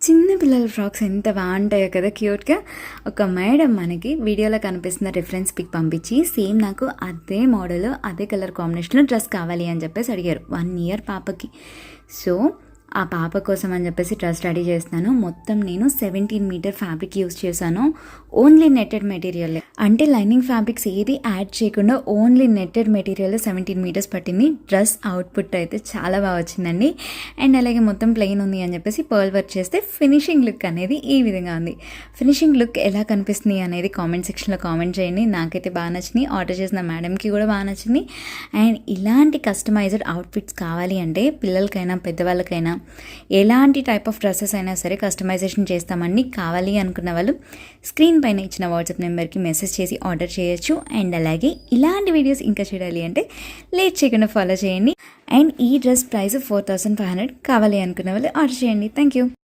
చిన్న పిల్లల ఫ్రాక్స్ ఎంత బాగుంటాయో కదా క్యూట్గా. ఒక మేడం మనకి వీడియోలో కనిపిస్తున్న రిఫరెన్స్ పిక్ పంపించి సేమ్ నాకు అదే మోడల్ అదే కలర్ కాంబినేషన్లో డ్రెస్ కావాలి అని చెప్పేసి అడిగారు 1 year పాపకి. సో ఆ పాప కోసం అని చెప్పేసి డ్రెస్ రెడీ చేస్తున్నాను. మొత్తం నేను 17 meter ఫ్యాబ్రిక్ యూస్ చేశాను. ఓన్లీ నెట్టెడ్ మెటీరియల్, అంటే లైనింగ్ ఫ్యాబ్రిక్స్ ఏది యాడ్ చేయకుండా ఓన్లీ నెట్టెడ్ మెటీరియల్ 17 meters పట్టింది. డ్రెస్ అవుట్పుట్ అయితే చాలా బాగా వచ్చిందండి. అండ్ అలాగే మొత్తం ప్లెయిన్ ఉంది అని చెప్పేసి పర్ల్ వర్క్ చేస్తే ఫినిషింగ్ లుక్ అనేది ఈ విధంగా ఉంది. ఫినిషింగ్ లుక్ ఎలా కనిపిస్తుంది అనేది కామెంట్ సెక్షన్లో కామెంట్ చేయండి. నాకైతే బాగా నచ్చింది, ఆర్డర్ చేసిన మేడంకి కూడా బాగా నచ్చింది. అండ్ ఇలాంటి కస్టమైజ్డ్ అవుట్ఫిట్స్ కావాలి అంటే పిల్లలకైనా పెద్దవాళ్ళకైనా ఎలాంటి టైప్ ఆఫ్ డ్రెస్సెస్ అయినా సరే కస్టమైజేషన్ చేస్తామని కావాలి అనుకున్న వాళ్ళు స్క్రీన్ పైన ఇచ్చిన వాట్సాప్ నెంబర్కి మెసేజ్ చేసి ఆర్డర్ చేయొచ్చు. అండ్ అలాగే ఇలాంటి వీడియోస్ ఇంకా చూడాలి అంటే లేట్ చేయకుండా ఫాలో చేయండి. అండ్ ఈ డ్రెస్ ప్రైస్ 4500 కావాలి అనుకున్న వాళ్ళు ఆర్డర్ చేయండి. Thank you.